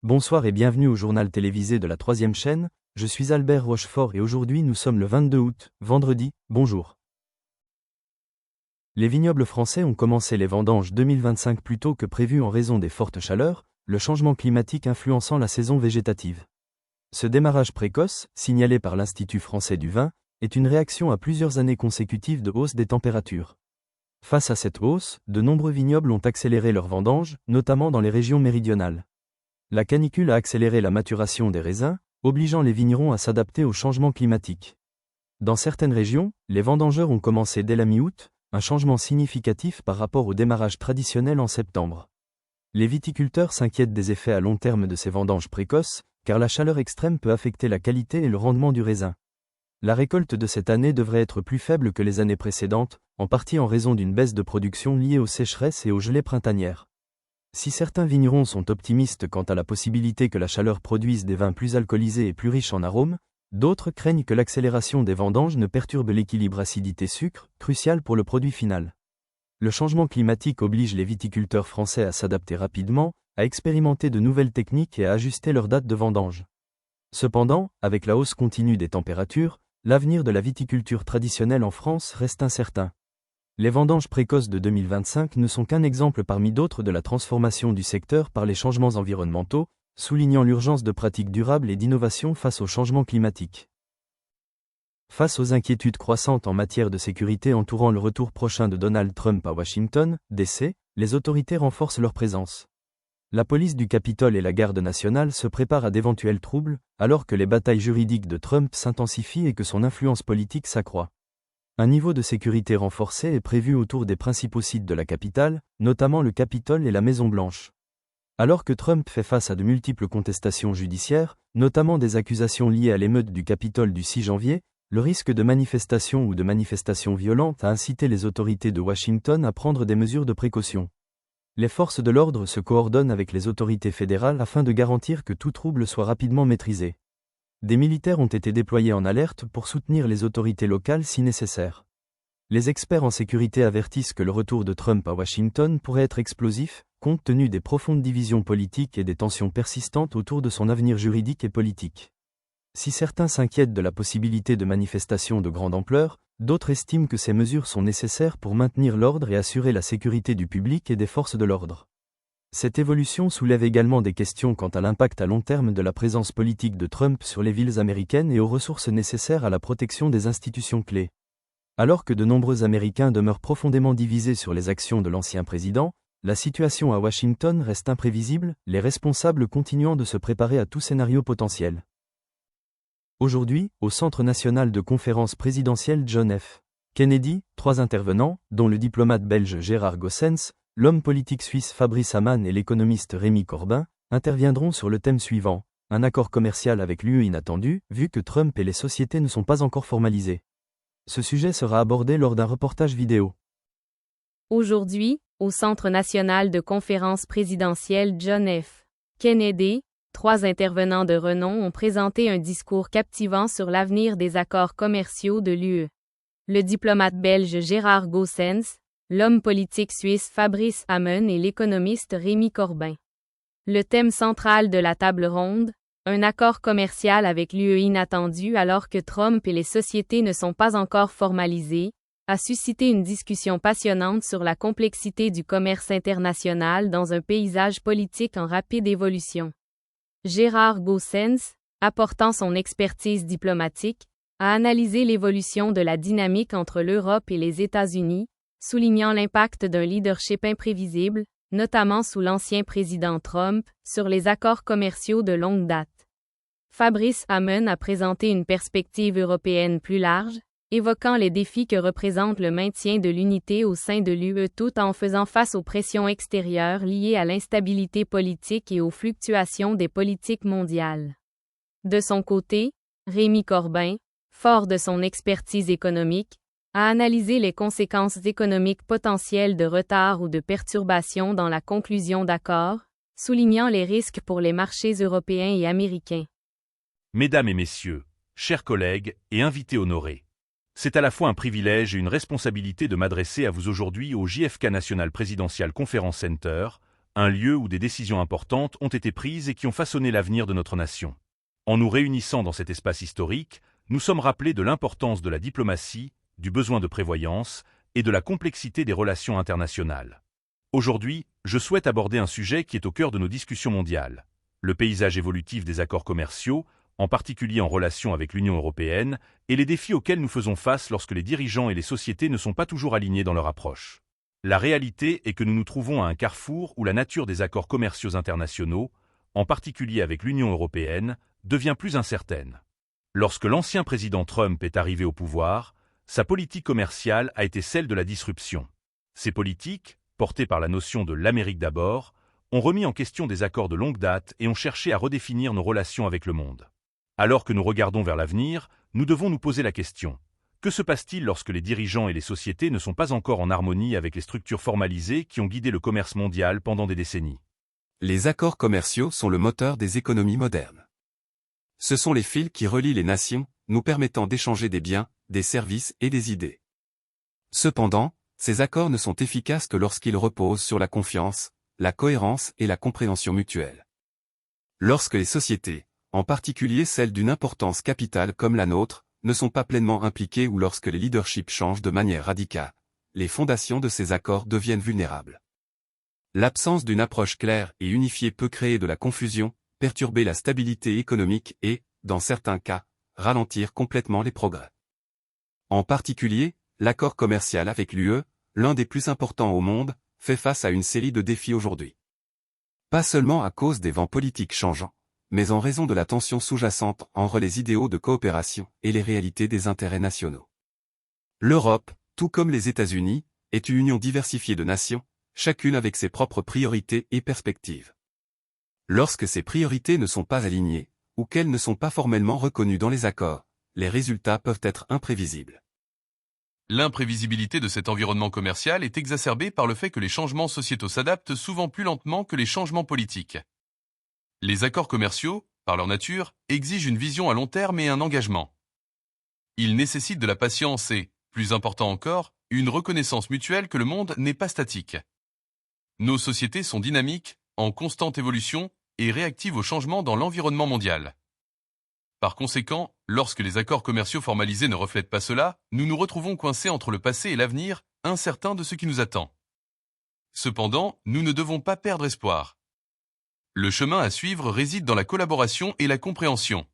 Bonsoir et bienvenue au journal télévisé de la 3e chaîne, je suis Albert Rochefort et aujourd'hui nous sommes le 22 août, vendredi, bonjour. Les vignobles français ont commencé les vendanges 2025 plus tôt que prévu en raison des fortes chaleurs, le changement climatique influençant la saison végétative. Ce démarrage précoce, signalé par l'Institut français du vin, est une réaction à plusieurs années consécutives de hausse des températures. Face à cette hausse, de nombreux vignobles ont accéléré leurs vendanges, notamment dans les régions méridionales. La canicule a accéléré la maturation des raisins, obligeant les vignerons à s'adapter au changement climatique. Dans certaines régions, les vendangeurs ont commencé dès la mi-août, un changement significatif par rapport au démarrage traditionnel en septembre. Les viticulteurs s'inquiètent des effets à long terme de ces vendanges précoces, car la chaleur extrême peut affecter la qualité et le rendement du raisin. La récolte de cette année devrait être plus faible que les années précédentes, en partie en raison d'une baisse de production liée aux sécheresses et aux gelées printanières. Si certains vignerons sont optimistes quant à la possibilité que la chaleur produise des vins plus alcoolisés et plus riches en arômes, d'autres craignent que l'accélération des vendanges ne perturbe l'équilibre acidité-sucre, crucial pour le produit final. Le changement climatique oblige les viticulteurs français à s'adapter rapidement, à expérimenter de nouvelles techniques et à ajuster leur date de vendange. Cependant, avec la hausse continue des températures, l'avenir de la viticulture traditionnelle en France reste incertain. Les vendanges précoces de 2025 ne sont qu'un exemple parmi d'autres de la transformation du secteur par les changements environnementaux, soulignant l'urgence de pratiques durables et d'innovation face au changement climatique. Face aux inquiétudes croissantes en matière de sécurité entourant le retour prochain de Donald Trump à Washington, D.C., les autorités renforcent leur présence. La police du Capitole et la garde nationale se préparent à d'éventuels troubles, alors que les batailles juridiques de Trump s'intensifient et que son influence politique s'accroît. Un niveau de sécurité renforcé est prévu autour des principaux sites de la capitale, notamment le Capitole et la Maison-Blanche. Alors que Trump fait face à de multiples contestations judiciaires, notamment des accusations liées à l'émeute du Capitole du 6 janvier, le risque de manifestation ou de manifestations violentes a incité les autorités de Washington à prendre des mesures de précaution. Les forces de l'ordre se coordonnent avec les autorités fédérales afin de garantir que tout trouble soit rapidement maîtrisé. Des militaires ont été déployés en alerte pour soutenir les autorités locales si nécessaire. Les experts en sécurité avertissent que le retour de Trump à Washington pourrait être explosif, compte tenu des profondes divisions politiques et des tensions persistantes autour de son avenir juridique et politique. Si certains s'inquiètent de la possibilité de manifestations de grande ampleur, d'autres estiment que ces mesures sont nécessaires pour maintenir l'ordre et assurer la sécurité du public et des forces de l'ordre. Cette évolution soulève également des questions quant à l'impact à long terme de la présence politique de Trump sur les villes américaines et aux ressources nécessaires à la protection des institutions clés. Alors que de nombreux Américains demeurent profondément divisés sur les actions de l'ancien président, la situation à Washington reste imprévisible, les responsables continuant de se préparer à tout scénario potentiel. Aujourd'hui, au Centre national de conférence présidentielle John F. Kennedy, 3 intervenants, dont le diplomate belge Gérard Goossens, l'homme politique suisse Fabrice Hamann et l'économiste Rémi Corbin, interviendront sur le thème suivant, un accord commercial avec l'UE inattendu, vu que Trump et les sociétés ne sont pas encore formalisés. Ce sujet sera abordé lors d'un reportage vidéo. Aujourd'hui, au Centre national de conférence présidentielle John F. Kennedy, 3 intervenants de renom ont présenté un discours captivant sur l'avenir des accords commerciaux de l'UE. Le diplomate belge Gérard Goossens, l'homme politique suisse Fabrice Hamann et l'économiste Rémi Corbin. Le thème central de la table ronde, un accord commercial avec l'UE inattendu alors que Trump et les sociétés ne sont pas encore formalisés, a suscité une discussion passionnante sur la complexité du commerce international dans un paysage politique en rapide évolution. Gérard Goossens, apportant son expertise diplomatique, a analysé l'évolution de la dynamique entre l'Europe et les États-Unis, soulignant l'impact d'un leadership imprévisible, notamment sous l'ancien président Trump, sur les accords commerciaux de longue date. Fabrice Hamann a présenté une perspective européenne plus large, évoquant les défis que représente le maintien de l'unité au sein de l'UE tout en faisant face aux pressions extérieures liées à l'instabilité politique et aux fluctuations des politiques mondiales. De son côté, Rémi Corbin, fort de son expertise économique, a analysé les conséquences économiques potentielles de retard ou de perturbations dans la conclusion d'accords, soulignant les risques pour les marchés européens et américains. Mesdames et messieurs, chers collègues et invités honorés, c'est à la fois un privilège et une responsabilité de m'adresser à vous aujourd'hui au JFK National Presidential Conference Center, un lieu où des décisions importantes ont été prises et qui ont façonné l'avenir de notre nation. En nous réunissant dans cet espace historique, nous sommes rappelés de l'importance de la diplomatie, du besoin de prévoyance et de la complexité des relations internationales. Aujourd'hui, je souhaite aborder un sujet qui est au cœur de nos discussions mondiales, le paysage évolutif des accords commerciaux, en particulier en relation avec l'Union européenne, et les défis auxquels nous faisons face lorsque les dirigeants et les sociétés ne sont pas toujours alignés dans leur approche. La réalité est que nous nous trouvons à un carrefour où la nature des accords commerciaux internationaux, en particulier avec l'Union européenne, devient plus incertaine. Lorsque l'ancien président Trump est arrivé au pouvoir, sa politique commerciale a été celle de la disruption. Ces politiques, portées par la notion de l'Amérique d'abord, ont remis en question des accords de longue date et ont cherché à redéfinir nos relations avec le monde. Alors que nous regardons vers l'avenir, nous devons nous poser la question: que se passe-t-il lorsque les dirigeants et les sociétés ne sont pas encore en harmonie avec les structures formalisées qui ont guidé le commerce mondial pendant des décennies? Les accords commerciaux sont le moteur des économies modernes. Ce sont les fils qui relient les nations, nous permettant d'échanger des biens, des services et des idées. Cependant, ces accords ne sont efficaces que lorsqu'ils reposent sur la confiance, la cohérence et la compréhension mutuelle. Lorsque les sociétés, en particulier celles d'une importance capitale comme la nôtre, ne sont pas pleinement impliquées ou lorsque les leaderships changent de manière radicale, les fondations de ces accords deviennent vulnérables. L'absence d'une approche claire et unifiée peut créer de la confusion, perturber la stabilité économique et, dans certains cas, ralentir complètement les progrès. En particulier, l'accord commercial avec l'UE, l'un des plus importants au monde, fait face à une série de défis aujourd'hui. Pas seulement à cause des vents politiques changeants, mais en raison de la tension sous-jacente entre les idéaux de coopération et les réalités des intérêts nationaux. L'Europe, tout comme les États-Unis, est une union diversifiée de nations, chacune avec ses propres priorités et perspectives. Lorsque ces priorités ne sont pas alignées, ou qu'elles ne sont pas formellement reconnues dans les accords, les résultats peuvent être imprévisibles. L'imprévisibilité de cet environnement commercial est exacerbée par le fait que les changements sociétaux s'adaptent souvent plus lentement que les changements politiques. Les accords commerciaux, par leur nature, exigent une vision à long terme et un engagement. Ils nécessitent de la patience et, plus important encore, une reconnaissance mutuelle que le monde n'est pas statique. Nos sociétés sont dynamiques, en constante évolution et réactives aux changements dans l'environnement mondial. Par conséquent, lorsque les accords commerciaux formalisés ne reflètent pas cela, nous nous retrouvons coincés entre le passé et l'avenir, incertains de ce qui nous attend. Cependant, nous ne devons pas perdre espoir. Le chemin à suivre réside dans la collaboration et la compréhension.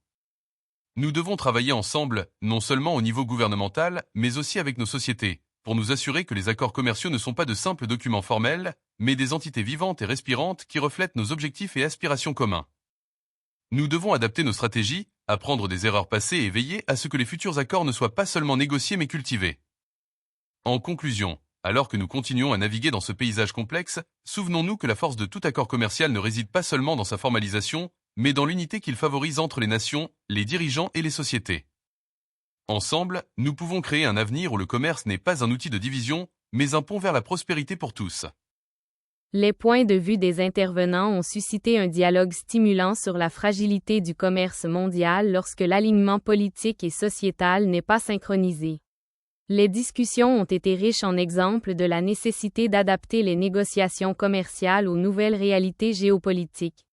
Nous devons travailler ensemble, non seulement au niveau gouvernemental, mais aussi avec nos sociétés, pour nous assurer que les accords commerciaux ne sont pas de simples documents formels, mais des entités vivantes et respirantes qui reflètent nos objectifs et aspirations communs. Nous devons adapter nos stratégies, apprendre des erreurs passées et veiller à ce que les futurs accords ne soient pas seulement négociés mais cultivés. En conclusion, alors que nous continuons à naviguer dans ce paysage complexe, souvenons-nous que la force de tout accord commercial ne réside pas seulement dans sa formalisation, mais dans l'unité qu'il favorise entre les nations, les dirigeants et les sociétés. Ensemble, nous pouvons créer un avenir où le commerce n'est pas un outil de division, mais un pont vers la prospérité pour tous. Les points de vue des intervenants ont suscité un dialogue stimulant sur la fragilité du commerce mondial lorsque l'alignement politique et sociétal n'est pas synchronisé. Les discussions ont été riches en exemples de la nécessité d'adapter les négociations commerciales aux nouvelles réalités géopolitiques.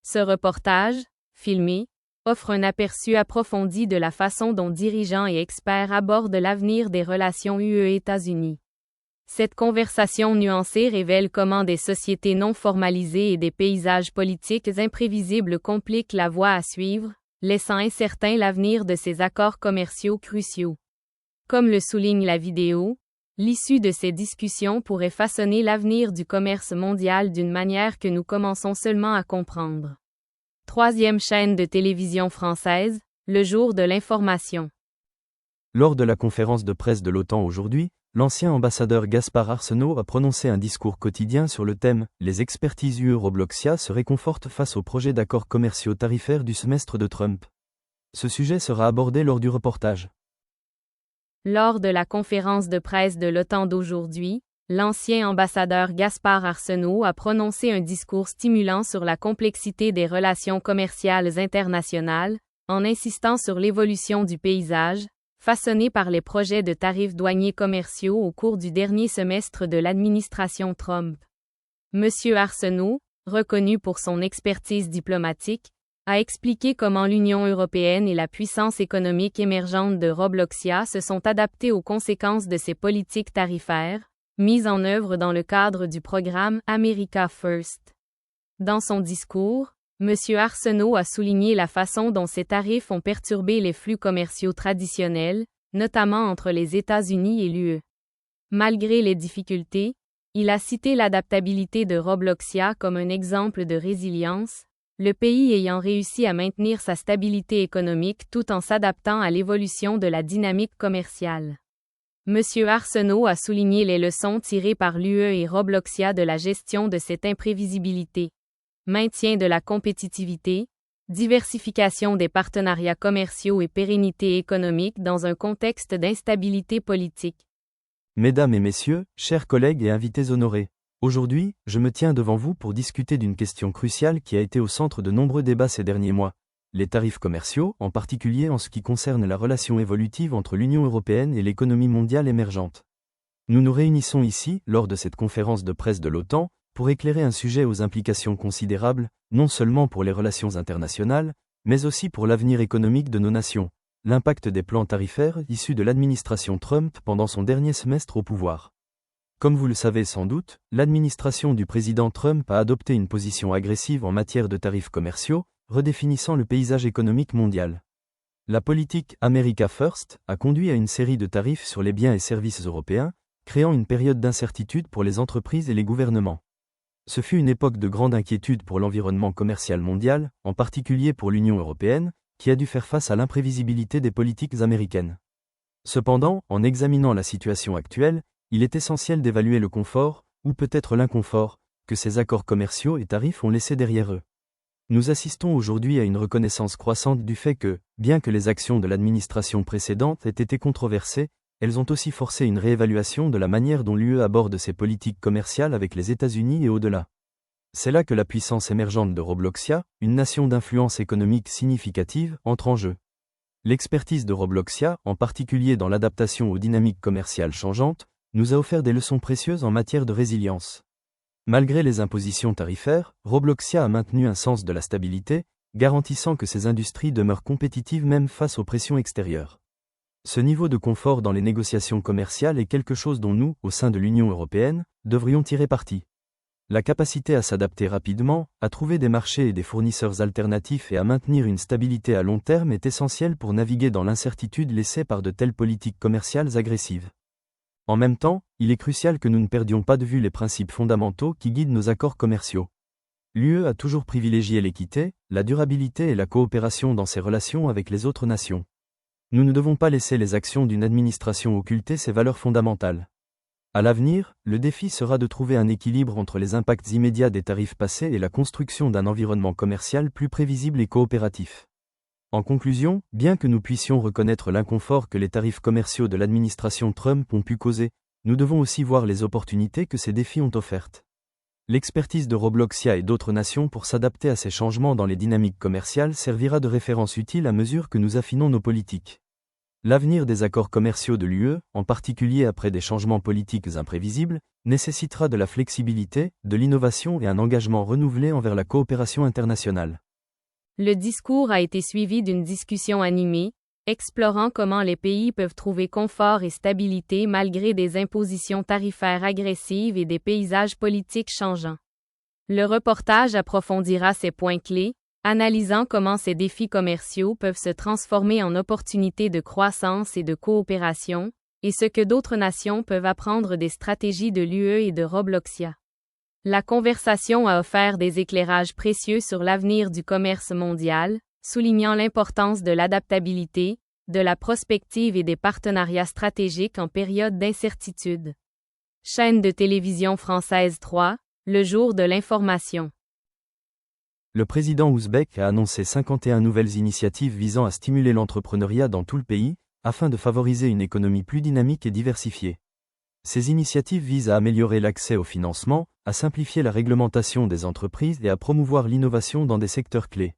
Ce reportage, filmé, offre un aperçu approfondi de la façon dont dirigeants et experts abordent l'avenir des relations UE-États-Unis. Cette conversation nuancée révèle comment des sociétés non formalisées et des paysages politiques imprévisibles compliquent la voie à suivre, laissant incertain l'avenir de ces accords commerciaux cruciaux. Comme le souligne la vidéo, l'issue de ces discussions pourrait façonner l'avenir du commerce mondial d'une manière que nous commençons seulement à comprendre. Troisième chaîne de télévision française, le jour de l'information. Lors de la conférence de presse de l'OTAN aujourd'hui, l'ancien ambassadeur Gaspard Arsenault a prononcé un discours quotidien sur le thème « Les expertises Eurobloxia se réconfortent face au projet d'accords commerciaux tarifaires du semestre de Trump ». Ce sujet sera abordé lors du reportage. Lors de la conférence de presse de l'OTAN d'aujourd'hui, l'ancien ambassadeur Gaspard Arsenault a prononcé un discours stimulant sur la complexité des relations commerciales internationales, en insistant sur l'évolution du paysage, façonné par les projets de tarifs douaniers commerciaux au cours du dernier semestre de l'administration Trump. M. Arsenault, reconnu pour son expertise diplomatique, a expliqué comment l'Union européenne et la puissance économique émergente de Robloxia se sont adaptées aux conséquences de ces politiques tarifaires, mises en œuvre dans le cadre du programme America First. Dans son discours, M. Arsenault a souligné la façon dont ces tarifs ont perturbé les flux commerciaux traditionnels, notamment entre les États-Unis et l'UE. Malgré les difficultés, il a cité l'adaptabilité de Robloxia comme un exemple de résilience, le pays ayant réussi à maintenir sa stabilité économique tout en s'adaptant à l'évolution de la dynamique commerciale. M. Arsenault a souligné les leçons tirées par l'UE et Robloxia de la gestion de cette imprévisibilité. Maintien de la compétitivité, diversification des partenariats commerciaux et pérennité économique dans un contexte d'instabilité politique. Mesdames et messieurs, chers collègues et invités honorés, aujourd'hui, je me tiens devant vous pour discuter d'une question cruciale qui a été au centre de nombreux débats ces derniers mois, les tarifs commerciaux, en particulier en ce qui concerne la relation évolutive entre l'Union européenne et l'économie mondiale émergente. Nous nous réunissons ici, lors de cette conférence de presse de l'OTAN, pour éclairer un sujet aux implications considérables, non seulement pour les relations internationales, mais aussi pour l'avenir économique de nos nations, l'impact des plans tarifaires issus de l'administration Trump pendant son dernier semestre au pouvoir. Comme vous le savez sans doute, l'administration du président Trump a adopté une position agressive en matière de tarifs commerciaux, redéfinissant le paysage économique mondial. La politique America First a conduit à une série de tarifs sur les biens et services européens, créant une période d'incertitude pour les entreprises et les gouvernements. Ce fut une époque de grande inquiétude pour l'environnement commercial mondial, en particulier pour l'Union européenne, qui a dû faire face à l'imprévisibilité des politiques américaines. Cependant, en examinant la situation actuelle, il est essentiel d'évaluer le confort, ou peut-être l'inconfort, que ces accords commerciaux et tarifs ont laissé derrière eux. Nous assistons aujourd'hui à une reconnaissance croissante du fait que, bien que les actions de l'administration précédente aient été controversées, elles ont aussi forcé une réévaluation de la manière dont l'UE aborde ses politiques commerciales avec les États-Unis et au-delà. C'est là que la puissance émergente de Robloxia, une nation d'influence économique significative, entre en jeu. L'expertise de Robloxia, en particulier dans l'adaptation aux dynamiques commerciales changeantes, nous a offert des leçons précieuses en matière de résilience. Malgré les impositions tarifaires, Robloxia a maintenu un sens de la stabilité, garantissant que ses industries demeurent compétitives même face aux pressions extérieures. Ce niveau de confort dans les négociations commerciales est quelque chose dont nous, au sein de l'Union européenne, devrions tirer parti. La capacité à s'adapter rapidement, à trouver des marchés et des fournisseurs alternatifs et à maintenir une stabilité à long terme est essentielle pour naviguer dans l'incertitude laissée par de telles politiques commerciales agressives. En même temps, il est crucial que nous ne perdions pas de vue les principes fondamentaux qui guident nos accords commerciaux. L'UE a toujours privilégié l'équité, la durabilité et la coopération dans ses relations avec les autres nations. Nous ne devons pas laisser les actions d'une administration occulter ces valeurs fondamentales. À l'avenir, le défi sera de trouver un équilibre entre les impacts immédiats des tarifs passés et la construction d'un environnement commercial plus prévisible et coopératif. En conclusion, bien que nous puissions reconnaître l'inconfort que les tarifs commerciaux de l'administration Trump ont pu causer, nous devons aussi voir les opportunités que ces défis ont offertes. L'expertise de Robloxia et d'autres nations pour s'adapter à ces changements dans les dynamiques commerciales servira de référence utile à mesure que nous affinons nos politiques. L'avenir des accords commerciaux de l'UE, en particulier après des changements politiques imprévisibles, nécessitera de la flexibilité, de l'innovation et un engagement renouvelé envers la coopération internationale. Le discours a été suivi d'une discussion animée, explorant comment les pays peuvent trouver confort et stabilité malgré des impositions tarifaires agressives et des paysages politiques changeants. Le reportage approfondira ces points clés, analysant comment ces défis commerciaux peuvent se transformer en opportunités de croissance et de coopération, et ce que d'autres nations peuvent apprendre des stratégies de l'UE et de Robloxia. La conversation a offert des éclairages précieux sur l'avenir du commerce mondial, soulignant l'importance de l'adaptabilité, de la prospective et des partenariats stratégiques en période d'incertitude. Chaîne de télévision française 3, le jour de l'information. Le président ouzbek a annoncé 51 nouvelles initiatives visant à stimuler l'entrepreneuriat dans tout le pays, afin de favoriser une économie plus dynamique et diversifiée. Ces initiatives visent à améliorer l'accès au financement, à simplifier la réglementation des entreprises et à promouvoir l'innovation dans des secteurs clés.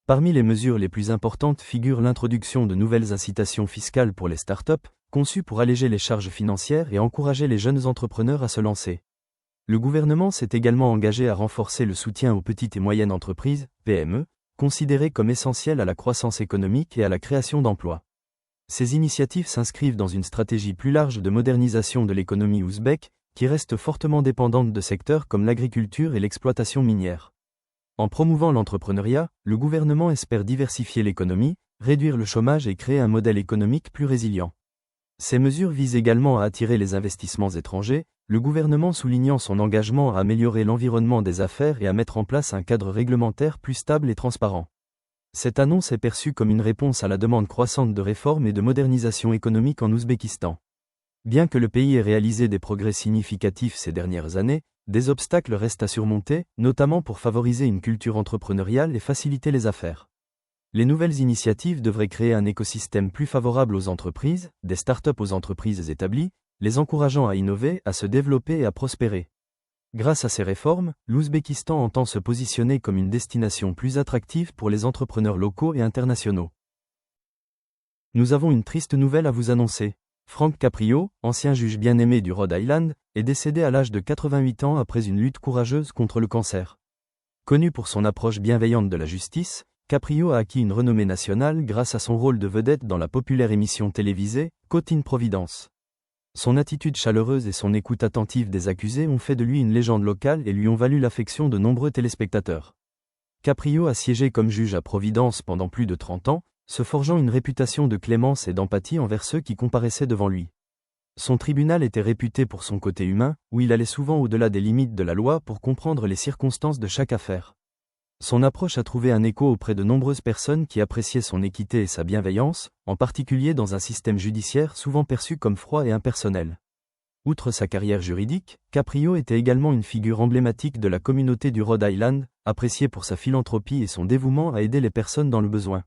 Parmi les mesures les plus importantes figure l'introduction de nouvelles incitations fiscales pour les startups, conçues pour alléger les charges financières et encourager les jeunes entrepreneurs à se lancer. Le gouvernement s'est également engagé à renforcer le soutien aux petites et moyennes entreprises, PME, considérées comme essentielles à la croissance économique et à la création d'emplois. Ces initiatives s'inscrivent dans une stratégie plus large de modernisation de l'économie ouzbèque, qui reste fortement dépendante de secteurs comme l'agriculture et l'exploitation minière. En promouvant l'entrepreneuriat, le gouvernement espère diversifier l'économie, réduire le chômage et créer un modèle économique plus résilient. Ces mesures visent également à attirer les investissements étrangers, le gouvernement soulignant son engagement à améliorer l'environnement des affaires et à mettre en place un cadre réglementaire plus stable et transparent. Cette annonce est perçue comme une réponse à la demande croissante de réformes et de modernisation économique en Ouzbékistan. Bien que le pays ait réalisé des progrès significatifs ces dernières années, des obstacles restent à surmonter, notamment pour favoriser une culture entrepreneuriale et faciliter les affaires. Les nouvelles initiatives devraient créer un écosystème plus favorable aux entreprises, des start-up aux entreprises établies, les encourageant à innover, à se développer et à prospérer. Grâce à ces réformes, l'Ouzbékistan entend se positionner comme une destination plus attractive pour les entrepreneurs locaux et internationaux. Nous avons une triste nouvelle à vous annoncer. Frank Caprio, ancien juge bien-aimé du Rhode Island, est décédé à l'âge de 88 ans après une lutte courageuse contre le cancer. Connu pour son approche bienveillante de la justice, Caprio a acquis une renommée nationale grâce à son rôle de vedette dans la populaire émission télévisée Caught in Providence. Son attitude chaleureuse et son écoute attentive des accusés ont fait de lui une légende locale et lui ont valu l'affection de nombreux téléspectateurs. Caprio a siégé comme juge à Providence pendant plus de 30 ans, se forgeant une réputation de clémence et d'empathie envers ceux qui comparaissaient devant lui. Son tribunal était réputé pour son côté humain, où il allait souvent au-delà des limites de la loi pour comprendre les circonstances de chaque affaire. Son approche a trouvé un écho auprès de nombreuses personnes qui appréciaient son équité et sa bienveillance, en particulier dans un système judiciaire souvent perçu comme froid et impersonnel. Outre sa carrière juridique, Caprio était également une figure emblématique de la communauté du Rhode Island, apprécié pour sa philanthropie et son dévouement à aider les personnes dans le besoin.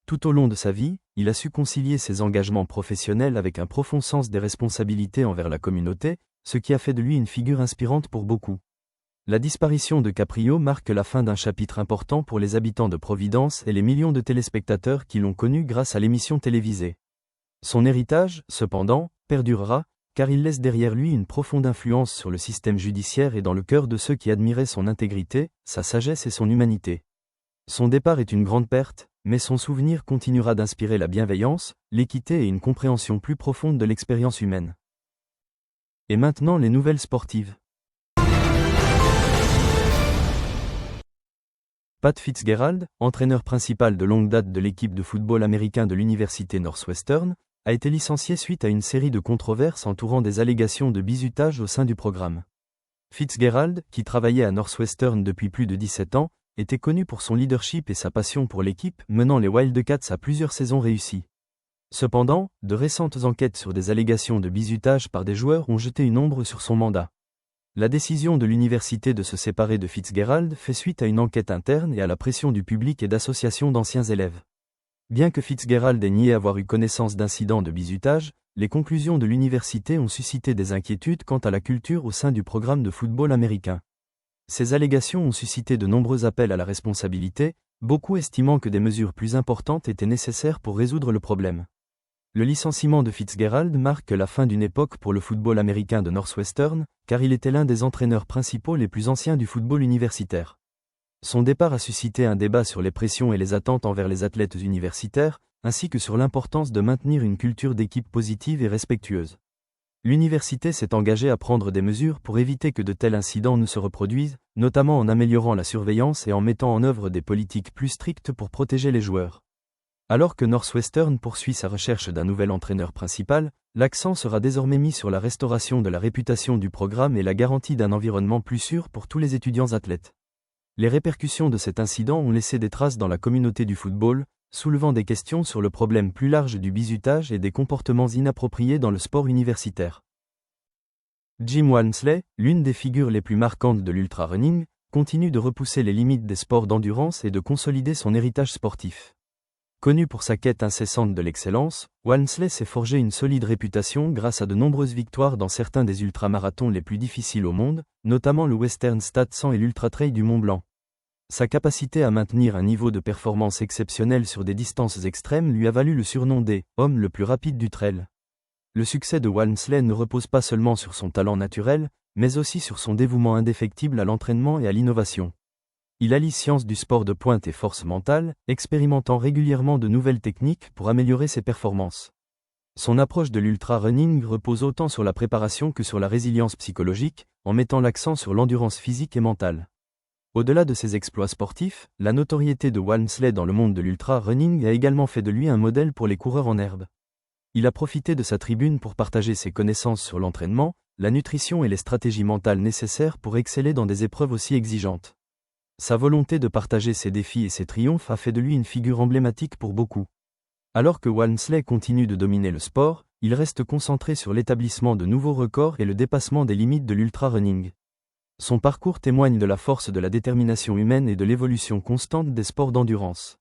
Tout au long de sa vie, il a su concilier ses engagements professionnels avec un profond sens des responsabilités envers la communauté, ce qui a fait de lui une figure inspirante pour beaucoup. La disparition de Caprio marque la fin d'un chapitre important pour les habitants de Providence et les millions de téléspectateurs qui l'ont connu grâce à l'émission télévisée. Son héritage, cependant, perdurera, car il laisse derrière lui une profonde influence sur le système judiciaire et dans le cœur de ceux qui admiraient son intégrité, sa sagesse et son humanité. Son départ est une grande perte, mais son souvenir continuera d'inspirer la bienveillance, l'équité et une compréhension plus profonde de l'expérience humaine. Et maintenant les nouvelles sportives. Pat Fitzgerald, entraîneur principal de longue date de l'équipe de football américain de l'université Northwestern, a été licencié suite à une série de controverses entourant des allégations de bizutage au sein du programme. Fitzgerald, qui travaillait à Northwestern depuis plus de 17 ans, était connu pour son leadership et sa passion pour l'équipe, menant les Wildcats à plusieurs saisons réussies. Cependant, de récentes enquêtes sur des allégations de bizutage par des joueurs ont jeté une ombre sur son mandat. La décision de l'université de se séparer de Fitzgerald fait suite à une enquête interne et à la pression du public et d'associations d'anciens élèves. Bien que Fitzgerald ait nié avoir eu connaissance d'incidents de bizutage, les conclusions de l'université ont suscité des inquiétudes quant à la culture au sein du programme de football américain. Ces allégations ont suscité de nombreux appels à la responsabilité, beaucoup estimant que des mesures plus importantes étaient nécessaires pour résoudre le problème. Le licenciement de Fitzgerald marque la fin d'une époque pour le football américain de Northwestern, car il était l'un des entraîneurs principaux les plus anciens du football universitaire. Son départ a suscité un débat sur les pressions et les attentes envers les athlètes universitaires, ainsi que sur l'importance de maintenir une culture d'équipe positive et respectueuse. L'université s'est engagée à prendre des mesures pour éviter que de tels incidents ne se reproduisent, notamment en améliorant la surveillance et en mettant en œuvre des politiques plus strictes pour protéger les joueurs. Alors que Northwestern poursuit sa recherche d'un nouvel entraîneur principal, l'accent sera désormais mis sur la restauration de la réputation du programme et la garantie d'un environnement plus sûr pour tous les étudiants athlètes. Les répercussions de cet incident ont laissé des traces dans la communauté du football, soulevant des questions sur le problème plus large du bizutage et des comportements inappropriés dans le sport universitaire. Jim Walmsley, l'une des figures les plus marquantes de l'ultra-running, continue de repousser les limites des sports d'endurance et de consolider son héritage sportif. Connu pour sa quête incessante de l'excellence, Walmsley s'est forgé une solide réputation grâce à de nombreuses victoires dans certains des ultramarathons les plus difficiles au monde, notamment le Western Stat 100 et l'Ultra Trail du Mont Blanc. Sa capacité à maintenir un niveau de performance exceptionnel sur des distances extrêmes lui a valu le surnom des « hommes le plus rapide du trail ». Le succès de Walmsley ne repose pas seulement sur son talent naturel, mais aussi sur son dévouement indéfectible à l'entraînement et à l'innovation. Il allie science du sport de pointe et force mentale, expérimentant régulièrement de nouvelles techniques pour améliorer ses performances. Son approche de l'ultra-running repose autant sur la préparation que sur la résilience psychologique, en mettant l'accent sur l'endurance physique et mentale. Au-delà de ses exploits sportifs, la notoriété de Walmsley dans le monde de l'ultra-running a également fait de lui un modèle pour les coureurs en herbe. Il a profité de sa tribune pour partager ses connaissances sur l'entraînement, la nutrition et les stratégies mentales nécessaires pour exceller dans des épreuves aussi exigeantes. Sa volonté de partager ses défis et ses triomphes a fait de lui une figure emblématique pour beaucoup. Alors que Walmsley continue de dominer le sport, il reste concentré sur l'établissement de nouveaux records et le dépassement des limites de l'ultra-running. Son parcours témoigne de la force de la détermination humaine et de l'évolution constante des sports d'endurance.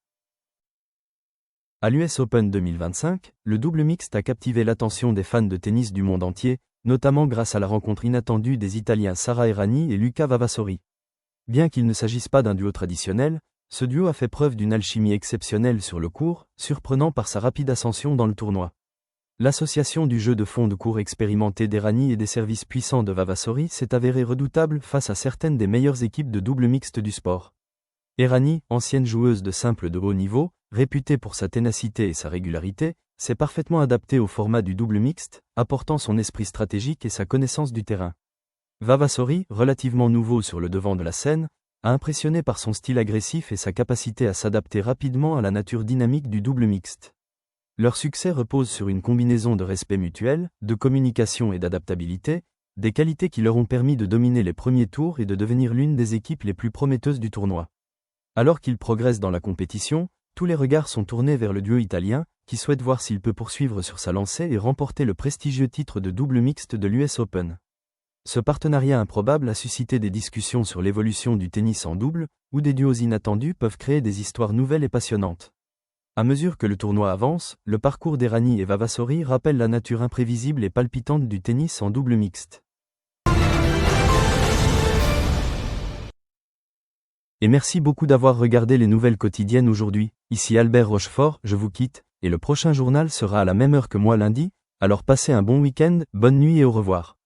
À l'US Open 2025, le double mixte a captivé l'attention des fans de tennis du monde entier, notamment grâce à la rencontre inattendue des Italiens Sara Errani et Luca Vavasori. Bien qu'il ne s'agisse pas d'un duo traditionnel, ce duo a fait preuve d'une alchimie exceptionnelle sur le court, surprenant par sa rapide ascension dans le tournoi. L'association du jeu de fond de court expérimenté d'Errani et des services puissants de Vavasori s'est avérée redoutable face à certaines des meilleures équipes de double mixte du sport. Errani, ancienne joueuse de simple de haut niveau, réputée pour sa ténacité et sa régularité, s'est parfaitement adaptée au format du double mixte, apportant son esprit stratégique et sa connaissance du terrain. Vavasori, relativement nouveau sur le devant de la scène, a impressionné par son style agressif et sa capacité à s'adapter rapidement à la nature dynamique du double mixte. Leur succès repose sur une combinaison de respect mutuel, de communication et d'adaptabilité, des qualités qui leur ont permis de dominer les premiers tours et de devenir l'une des équipes les plus prometteuses du tournoi. Alors qu'ils progressent dans la compétition, tous les regards sont tournés vers le duo italien, qui souhaite voir s'il peut poursuivre sur sa lancée et remporter le prestigieux titre de double mixte de l'US Open. Ce partenariat improbable a suscité des discussions sur l'évolution du tennis en double, où des duos inattendus peuvent créer des histoires nouvelles et passionnantes. À mesure que le tournoi avance, le parcours d'Errani et Vavasori rappelle la nature imprévisible et palpitante du tennis en double mixte. Et merci beaucoup d'avoir regardé les nouvelles quotidiennes aujourd'hui. Ici Albert Rochefort, je vous quitte, et le prochain journal sera à la même heure que moi lundi, alors passez un bon week-end, bonne nuit et au revoir.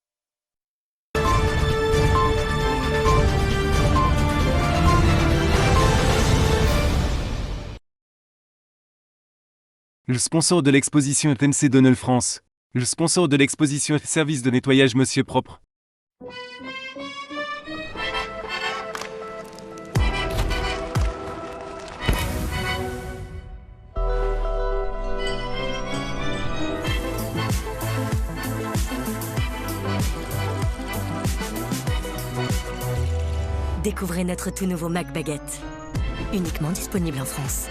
Le sponsor de l'exposition est MC Donald France. Le sponsor de l'exposition est Service de nettoyage Monsieur Propre. Découvrez notre tout nouveau Mac Baguette. Uniquement disponible en France.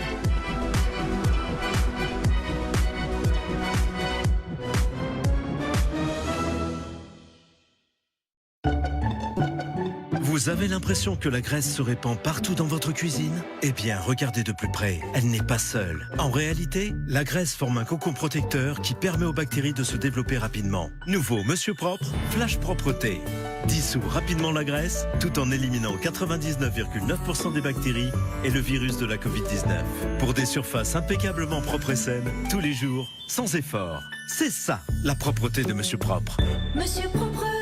Vous avez l'impression que la graisse se répand partout dans votre cuisine? Eh bien, regardez de plus près, elle n'est pas seule. En réalité, la graisse forme un cocon protecteur qui permet aux bactéries de se développer rapidement. Nouveau Monsieur Propre, Flash Propreté. Dissout rapidement la graisse, tout en éliminant 99,9% des bactéries et le virus de la Covid-19. Pour des surfaces impeccablement propres et saines, tous les jours, sans effort. C'est ça, la propreté de Monsieur Propre. Monsieur Propre.